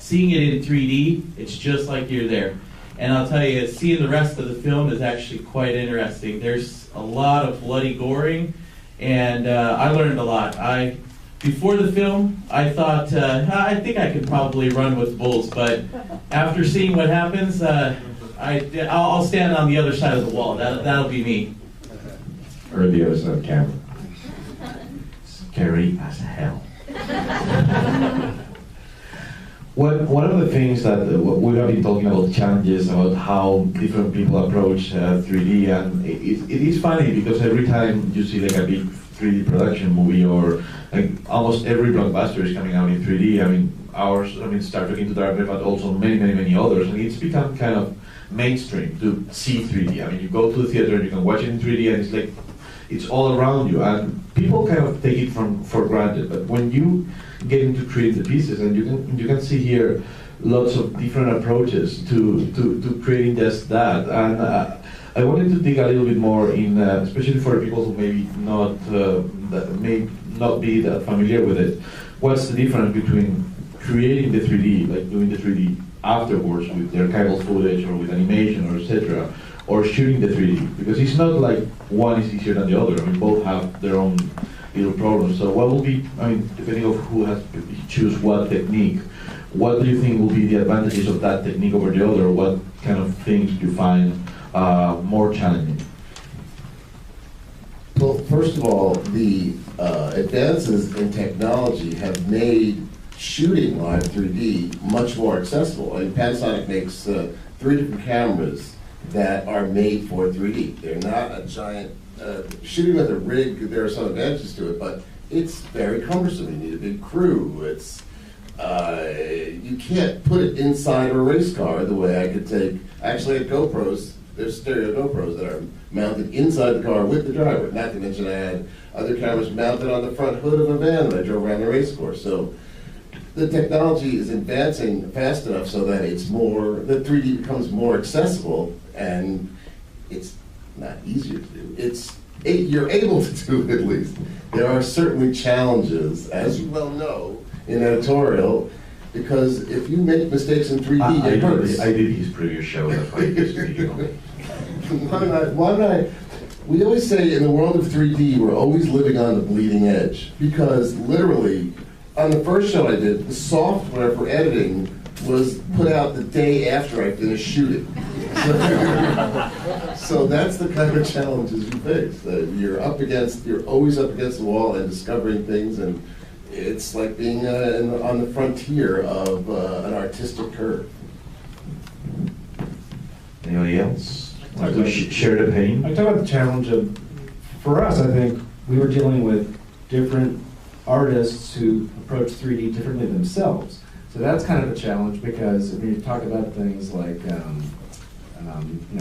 seeing it in 3D, it's just like you're there. And I'll tell you, seeing the rest of the film is actually quite interesting. There's a lot of bloody goring, and I learned a lot. Before the film, I thought, I think I could probably run with bulls, but after seeing what happens, I'll stand on the other side of the wall. That'll be me. Or the other side of the camera. Scary as hell. One of the things that we have been talking about, challenges, about how different people approach 3D, and it is funny because every time you see like a big 3D production movie, or like almost every blockbuster is coming out in 3D. I mean, Star Trek Into Darkness, but also many others, and it's become kind of mainstream to see 3D. I mean, you go to the theater and you can watch it in 3D, and it's like it's all around you, and people kind of take it for granted. But when you get into creating the pieces, and you can see here lots of different approaches to creating just that. And I wanted to dig a little bit more in, especially for people who maybe may not be that familiar with it. What's the difference between creating the 3D, like doing the 3D afterwards with the archival footage or with animation or etc., or shooting the 3D? Because it's not like one is easier than the other. I mean, both have their own little problems. So what will be, I mean, depending on who has to choose what technique, what do you think will be the advantages of that technique over the other? What kind of things do you find more challenging? Well, first of all, the advances in technology have made shooting live 3D much more accessible. I mean, Panasonic makes 3 different cameras that are made for 3D. They're not a giant, shooting with a rig, there are some advantages to it, but it's very cumbersome. You need a big crew. It's, you can't put it inside a race car the way I could take, actually at GoPros, there's stereo GoPros that are mounted inside the car with the driver. Not to mention I had other cameras mounted on the front hood of a van that I drove around the race course. So the technology is advancing fast enough so that it's more, the 3D becomes more accessible, and it's not easier to do. You're able to do it at least. There are certainly challenges, as you well know, in editorial, because if you make mistakes in 3D, it hurts. I did his previous show, that's why he's speaking. Why don't I, we always say in the world of 3D, we're always living on the bleeding edge, because literally, on the first show I did, the software for editing was put out the day after I finished shooting. So that's the kind of challenges you face. You're always up against the wall and discovering things, and it's like being on the frontier of an artistic curve. Anybody else? Like to share the pain? I talk about the challenge of, for us, I think we were dealing with different artists who approach 3D differently themselves. So that's kind of a challenge, because when you talk about things like,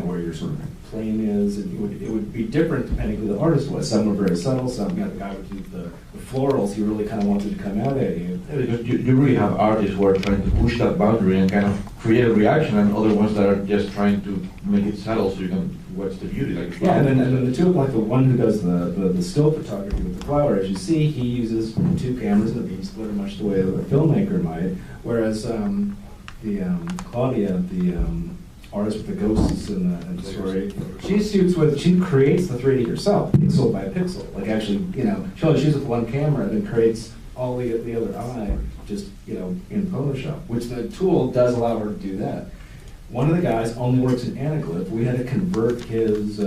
where your sort of plane is, and it would be different depending who the artist was. Some were very subtle, some, the guy would do the florals, he really kind of wanted to come out at you. Yeah, because you really have artists who are trying to push that boundary and kind of create a reaction, and other ones that are just trying to make it subtle so you can watch the beauty. Like yeah, and then the two, like the one who does the still photography with the flower, as you see, he uses 2 cameras and a beam splitter, much the way a filmmaker might, whereas Claudia, the artist with the ghosts and the story, she creates the 3D herself, pixel by pixel. Like actually, she only shoots with 1 camera and then creates all the other eye just, in Photoshop, which the tool does allow her to do that. One of the guys only works in anaglyph. We had to convert his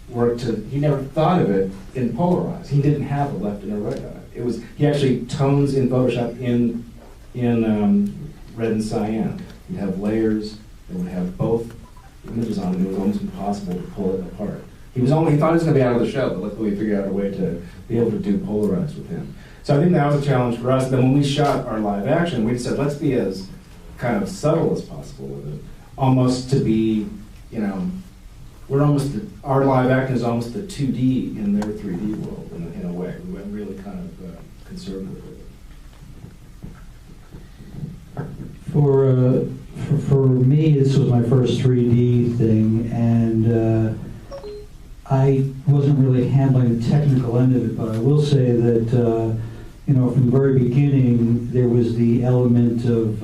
work to, he never thought of it in polarized. He didn't have a left and a right eye. He actually tones in Photoshop in red and cyan. You'd have layers that would have both images on it. It was almost impossible to pull it apart. He thought he was going to be out of the show, but luckily we figured out a way to be able to do polarized with him. So I think that was a challenge for us. Then when we shot our live action, we said, let's be as kind of subtle as possible with it. Almost to be, our live action is almost the 2D in their 3D world in a way. We went really kind of conservative with it. For me, this was my first 3D thing, and I wasn't really handling the technical end of it, but I will say that from the very beginning, there was the element of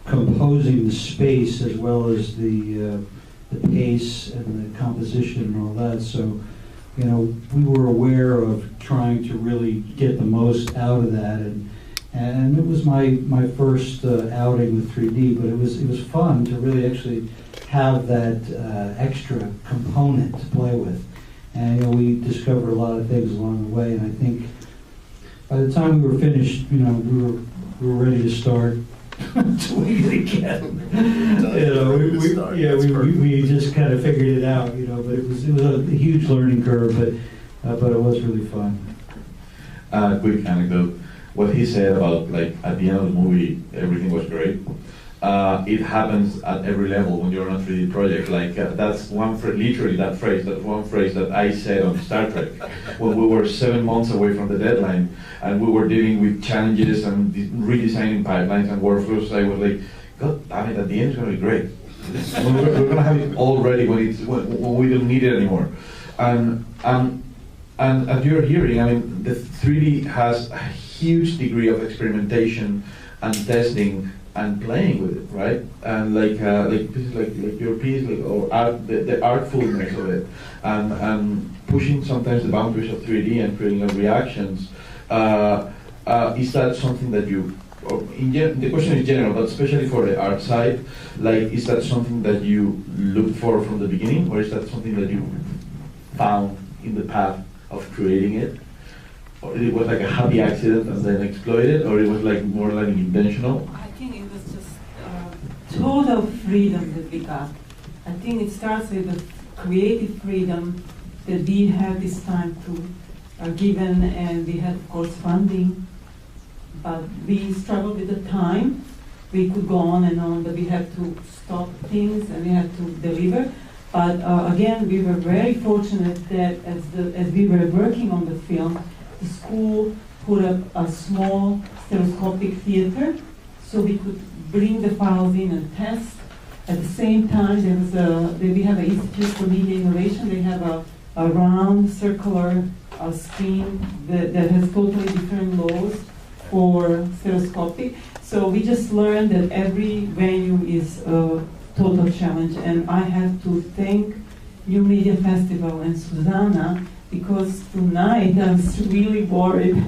composing the space as well as the pace and the composition and all that. So, we were aware of trying to really get the most out of that, and it was my first outing with 3D, but it was fun to really actually have that extra component to play with. And we discovered a lot of things along the way, and I think by the time we were finished, we were ready to start tweaking it again. We just kind of figured it out, but it was a huge learning curve, but it was really fun. Quick anecdote. What he said about, at the end of the movie, everything was great. It happens at every level when you're on a 3D project. That's one literally that's one phrase that I said on Star Trek when we were 7 months away from the deadline and we were dealing with challenges and redesigning pipelines and workflows. I was like, God damn it, at the end it's going to be great. We're going to have it all ready when we don't need it anymore. And as you're hearing, the 3D has a huge degree of experimentation and testing and playing with it, right? And pieces like your piece, or art, the artfulness of it, and pushing sometimes the boundaries of 3D and creating reactions. Is that something that you, the question is general, but especially for the art side, is that something that you looked for from the beginning, or is that something that you found in the path of creating it? Or it was like a happy accident and then exploited, or it was more intentional? I think it was just total freedom that we got. I think it starts with the creative freedom that we have this time to given, and we had, of course, funding, but we struggled with the time. We could go on and on, but we had to stop things and we had to deliver. But again, we were very fortunate that as we were working on the film, the school put up a small stereoscopic theater so we could bring the files in and test. At the same time, we have an Institute for Media Innovation. They have a round circular screen that has totally different laws for stereoscopic. So we just learned that every venue is a total challenge, and I have to thank New Media Festival and Susanna, because tonight I was really worried.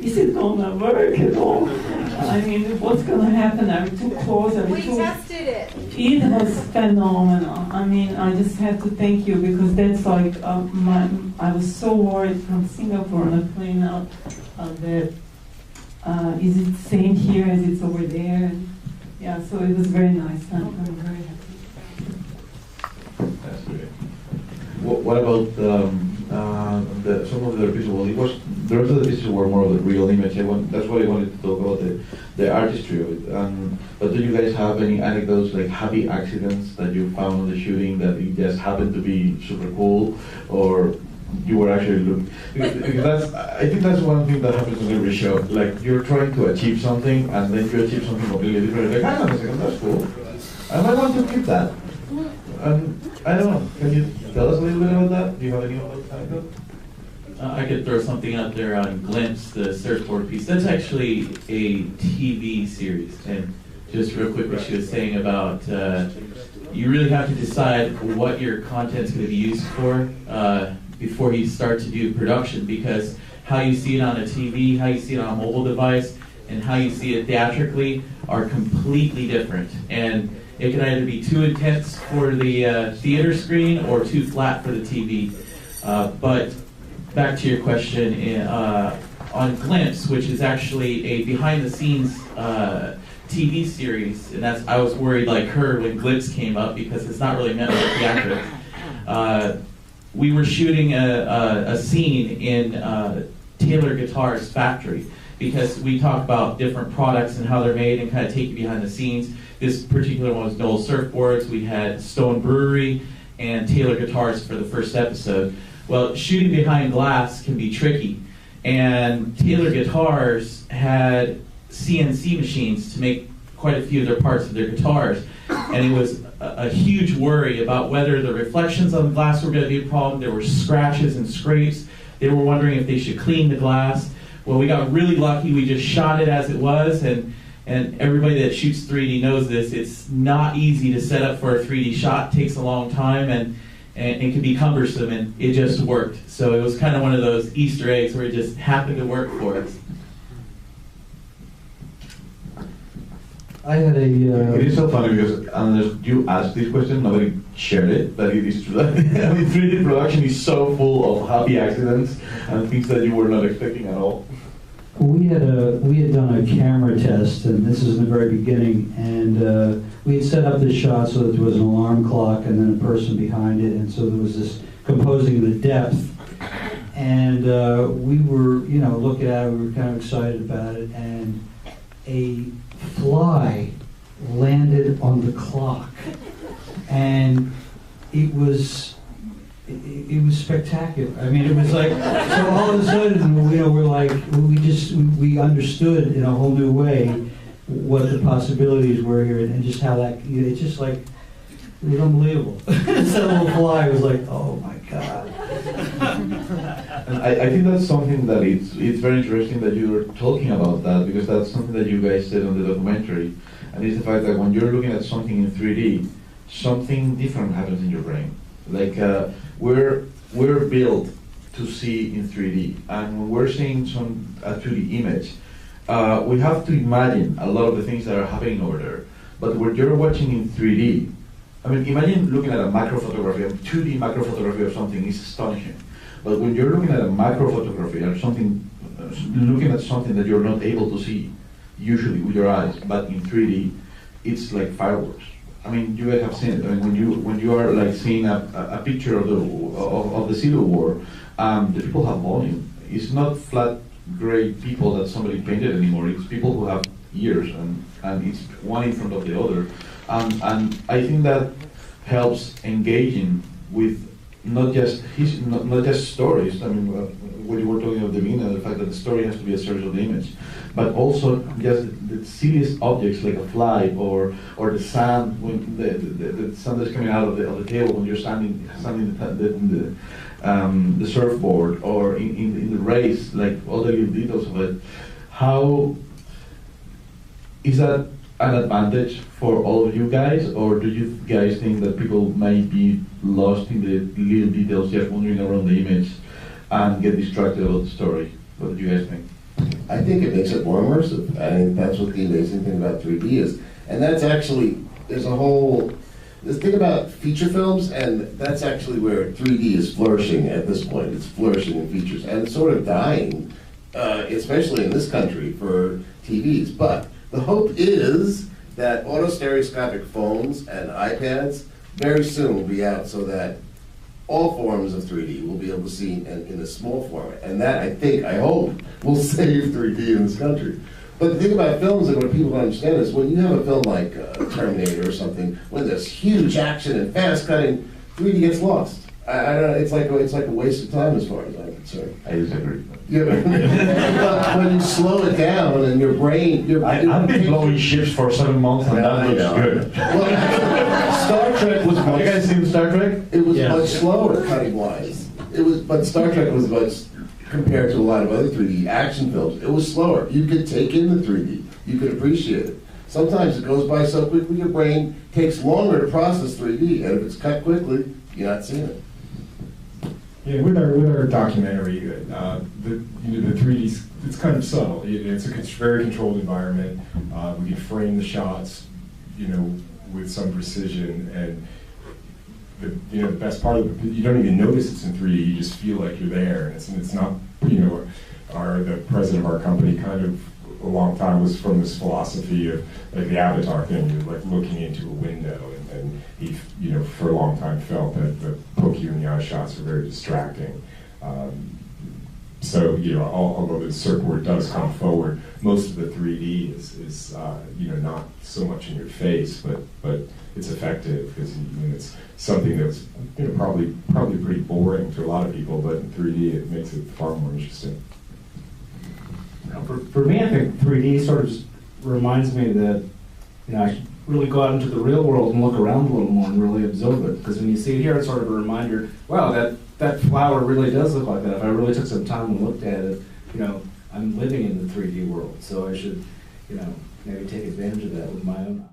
Is it gonna work at all? I mean, what's gonna happen? Are we too close? We tested it. It was phenomenal. I mean, I just have to thank you, because that's I was so worried from Singapore on a plane out that is it the same here as it's over there? And yeah, so it was very nice. I'm very happy. That's great. What about some of the pieces? Well, the rest of the pieces were more of the real image. That's why I wanted to talk about the artistry of it. But do you guys have any anecdotes, like happy accidents that you found on the shooting that it just happened to be super cool, or you were actually looking? Because I think that's one thing that happens on every show. Like, you're trying to achieve something, and then you achieve something completely different. Like, hang on a second, that's cool. I might want to keep that. I don't know. Can you tell us a little bit about that? Do you have any of those anecdotes? I could throw something out there on Glimpse, the surfboard piece. That's actually a TV series. And just real quick, what she was saying about you really have to decide what your content's going to be used for before you start to do production, because how you see it on a TV, how you see it on a mobile device, and how you see it theatrically are completely different. And it can either be too intense for the theater screen or too flat for the TV. But back to your question, on Glimpse, which is actually a behind-the-scenes TV series, and I was worried like her when Glimpse came up, because it's not really meant for theatrics. We were shooting a scene in Taylor Guitars factory, because we talk about different products and how they're made and kind of take you behind the scenes. This particular one was Knoll Surfboards. We had Stone Brewery and Taylor Guitars for the first episode. Well, shooting behind glass can be tricky, and Taylor Guitars had CNC machines to make quite a few of their parts of their guitars, and it was a huge worry about whether the reflections on the glass were going to be a problem. There were scratches and scrapes. They were wondering if they should clean the glass. Well, we got really lucky. We just shot it as it was, and everybody that shoots 3D knows this. It's not easy to set up for a 3D shot. It takes a long time, and it can be cumbersome, and it just worked. So it was kind of one of those Easter eggs where it just happened to work for us. I had It is a, so funny because unless you asked this question, nobody shared it, but it is true that 3D production is so full of happy accidents and things that you were not expecting at all. we had done a camera test, and this is in the very beginning, and we had set up this shot so that there was an alarm clock and then a person behind it, and so there was this composing the depth. And we were, looking at it, we were kind of excited about it, and a fly landed on the clock, and it was spectacular. I mean, it was like, so all of a sudden, we're like, we understood in a whole new way what the possibilities were here, and just how that, it's just like, it was unbelievable. That little fly was like, oh my God. And I think that's something that it's very interesting that you're talking about that, because that's something that you guys said on the documentary, and it's the fact that when you're looking at something in 3D, something different happens in your brain. Like we're built to see in 3D, and when we're seeing a 2D image, we have to imagine a lot of the things that are happening over there. But when you're watching in 3D, I mean, imagine looking at a macro photography, a 2D macro photography of something is astonishing. But when you're looking at a macro photography or something, looking at something that you're not able to see usually with your eyes, but in 3D, it's like fireworks. I mean, you guys have seen it. I mean, when you are like seeing a picture of the Civil War, the people have volume. It's not flat gray people that somebody painted anymore. It's people who have ears, and it's one in front of the other. And I think that helps engaging with not just stories. I mean, when you were talking about the beginning, the fact that the story has to be a search of the image, but also just the silliest objects like a fly or the sand, when the sand that's coming out of the table when you're standing the surfboard, or in the race, like all the little details of it. How is that an advantage for all of you guys, or do you guys think that people might be lost in the little details, just wandering around the image and get distracted about the story? What do you guys think? I think it makes it more immersive. I think that's what the amazing thing about 3D is. And that's actually, there's this thing about feature films, and that's actually where 3D is flourishing at this point. It's flourishing in features, and it's sort of dying, especially in this country, for TVs. But the hope is that autostereoscopic phones and iPads very soon will be out so that all forms of 3D will be able to see in a small format. And that, I hope, will save 3D in this country. But the thing about films, and what people don't understand, is when you have a film like Terminator or something, when there's huge action and fast cutting, 3D gets lost. I don't know, it's like a waste of time as far as I'm concerned. I disagree. Yeah, but when you slow it down and your brain, I've been blowing ships for 7 months, and that looks good. Well, Star Trek was Have you guys seen Star Trek? It was much slower cutting wise. But Star Trek was much, compared to a lot of other 3D action films, it was slower. You could take in the 3D. You could appreciate it. Sometimes it goes by so quickly, your brain takes longer to process 3D, and if it's cut quickly, you're not seeing it. Yeah, with our documentary, the 3D, it's kind of subtle. It's a very controlled environment. We can frame the shots, with some precision, and the best part of it, you don't even notice it's in 3D. You just feel like you're there, and it's not. The president of our company kind of a long time was from this philosophy of like the Avatar thing, you're like looking into a window, and he, for a long time felt that the poke you in the eye shots were very distracting. So, although the surfboard does come forward, most of the 3D is not so much in your face, but it's effective because it's something that's probably pretty boring to a lot of people, but in 3D it makes it far more interesting. For me, I think 3D sort of just reminds me that I should really go out into the real world and look around a little more and really absorb it. Because when you see it here, it's sort of a reminder, wow, that flower really does look like that. If I really took some time and looked at it, I'm living in the 3D world, so I should, maybe take advantage of that with my own.